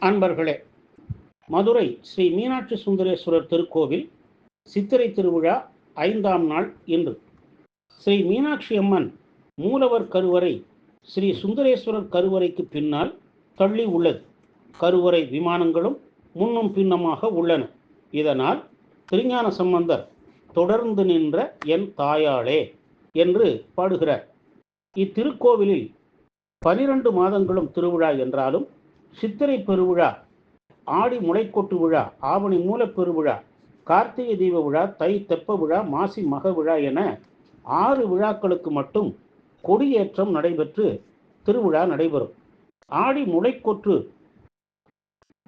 அன்பர்களே, மதுரை ஸ்ரீ மீனாட்சி சுந்தரேஸ்வரர் திருக்கோவில் சித்திரை திருவிழா 5ஆம் நாள் இன்று. ஸ்ரீ மீனாட்சி அம்மன் மூலவர் கருவறை ஸ்ரீ சுந்தரேஸ்வரர் கருவறைக்கு பின்னால் தள்ளி உள்ளது. கருவறை விமானங்களும் முன்னும் பின்னமாக உள்ளன. இதனால் திருஞான சம்பந்தர் தொடர்ந்து நின்ற என் தாயாளே என்று பாடுகிறார். இத்திருக்கோவிலில் 12 மாதங்களும் திருவிழா என்றாலும் சித்திரை பெருவிழா, ஆடி முளைக்கொட்டு விழா, ஆவணி மூலப்பெருவிழா, கார்த்திகை தீப விழா, தை தெப்ப விழா, மாசி மக விழா என 6 விழாக்களுக்கு மட்டும் கொடியேற்றம் நடைபெற்று திருவிழா நடைபெறும். ஆடி முளைக்கொற்று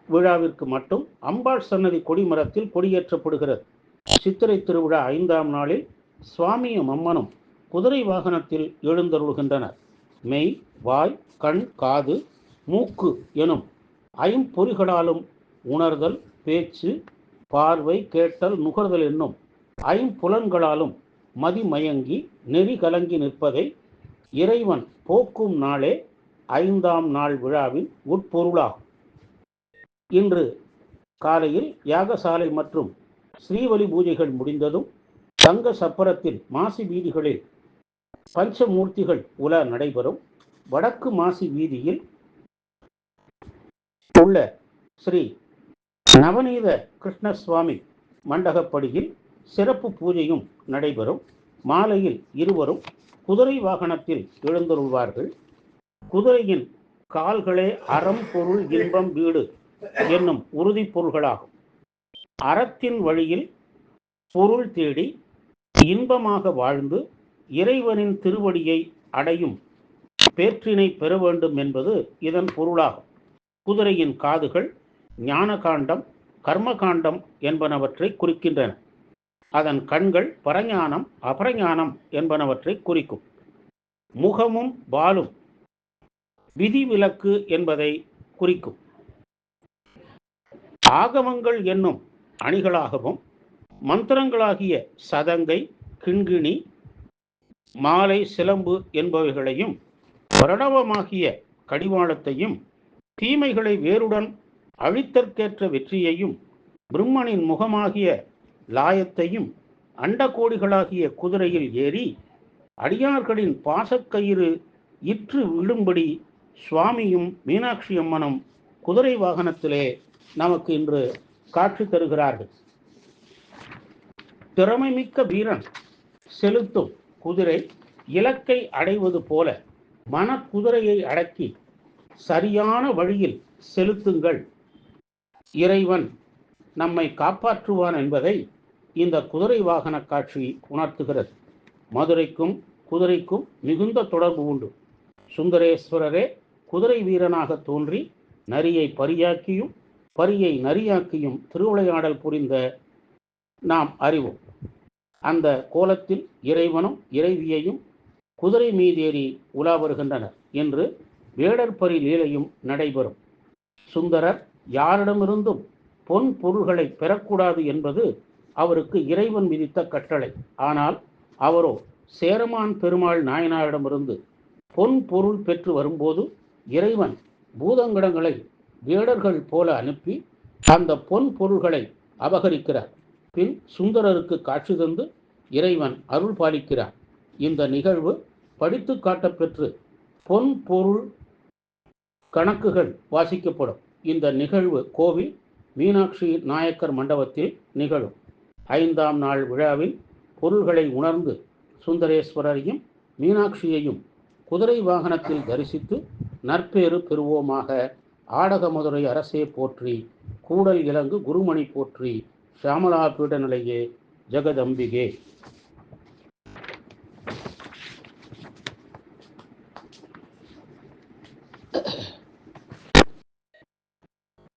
விழாவிற்கு மட்டும் அம்பாள் சன்னதி கொடிமரத்தில் கொடியேற்றப்படுகிறது. சித்திரை திருவிழா 5ஆம் நாளில் சுவாமியும் அம்மனும் குதிரை வாகனத்தில் எழுந்தருள்கின்றனர். மெய், வாய், கண், காது, மூக்கு எனும் ஐம்பொறிகளாலும் உணர்தல், பேச்சு, பார்வை, கேட்டல், நுகர்தல் என்னும் ஐம்புலன்களாலும் மதிமயங்கி நெறி கலங்கி நிற்பதை இறைவன் போக்கும் நாளே 5ஆம் நாள் விழாவின் உட்பொருளாகும். இன்று காலையில் யாகசாலை மற்றும் ஸ்ரீவலி பூஜைகள் முடிந்ததும் தங்க சப்பரத்தில் மாசி வீதிகளில் பஞ்சமூர்த்திகள் உலா நடைபெறும். வடக்கு மாசி வீதியில் உள்ள ஸ்ரீ நவநீத கிருஷ்ணசுவாமி மண்டகப்படியில் சிறப்பு பூஜையும் நடைபெறும். மாலையில் இருவரும் குதிரை வாகனத்தில் எழுந்தருள்வார்கள். குதிரையின் கால்களே அறம், பொருள், இன்பம், வீடு என்னும் உறுதி பொருள்களாகும். அறத்தின் வழியில் பொருள் தேடி இன்பமாக வாழ்ந்து இறைவனின் திருவடியை அடையும் பேற்றினை பெற வேண்டும் என்பது இதன் பொருளாகும். குதிரையின் காதுகள் ஞானகாண்டம், கர்மகாண்டம் என்பனவற்றை குறிக்கின்றன. அதன் கண்கள் பரஞானம், அபரஞானம் என்பனவற்றை குறிக்கும். முகமும் வாலும் விதிவிலக்கு என்பதை குறிக்கும். ஆகமங்கள் என்னும் அணிகளாகவும் மந்திரங்களாகிய சதங்கை, கிண்கிணி, மாலை, சிலம்பு என்பவைகளையும் பிரணவமாகிய கடிவாளத்தையும் தீமைகளை வேருடன் அழித்தற்கேற்ற வெற்றியையும் பிரம்மனின் முகமாகிய லாயத்தையும் அண்டகோடிகளாகிய குதிரையில் ஏறி அடியார்களின் பாசக்கயிறு இற்று விழும்படி சுவாமியும் மீனாட்சி அம்மனும் குதிரை வாகனத்திலே நமக்கு இன்று காட்சி தருகிறார்கள். திறமைமிக்க வீரன் செலுத்தும் குதிரை இலக்கை அடைவது போல மனக்குதிரையை அடக்கி சரியான வழியில் செலுத்துங்கள், இறைவன் நம்மை காப்பாற்றுவான் என்பதை இந்த குதிரை வாகன காட்சி உணர்த்துகிறது. மதுரைக்கும் குதிரைக்கும் மிகுந்த தொடர்பு உண்டு. சுந்தரேஸ்வரரே குதிரை வீரனாக தோன்றி நரியை பரியாக்கியும் பரியை நரியாக்கியும் திருவிளையாடல் புரிந்த நாம் அறிவோம். அந்த கோலத்தில் இறைவனும் இறைவியையும் குதிரை மீதேறி உலா வருகின்றனர் என்று வேடற்பரி லீலையும் நடைபெறும். சுந்தரர் யாரிடமிருந்தும் பொன் பொருள்களை பெறக்கூடாது என்பது அவருக்கு இறைவன் விதித்த கட்டளை. ஆனால் அவரோ சேரமான் பெருமாள் நாயனாரிடமிருந்து பொன் பொருள் பெற்று வரும்போது இறைவன் பூதங்கடங்களை வேடர்கள் போல அனுப்பி அந்த பொன் பொருள்களை அபகரிக்கிறார். பின் சுந்தரருக்கு காட்சி தந்து இறைவன் அருள் பாலிக்கிறார். இந்த நிகழ்வு படித்து காட்டப்பெற்று பொன் பொருள் கணக்குகள் வாசிக்கப்படும். இந்த நிகழ்வு கோவில் மீனாட்சி நாயக்கர் மண்டபத்தில் நிகழும். 5ஆம் நாள் விழாவில் பொருள்களை உணர்ந்து சுந்தரேஸ்வரரையும் மீனாட்சியையும் குதிரை வாகனத்தில் தரிசித்து நற்பேறு பெறுவோமாக. ஆடக மதுரை அரசே போற்றி, கூடல் இலங்கு குருமணி போற்றி, ஷாமலா பீடநிலையே, ஜெகதம்பிகே.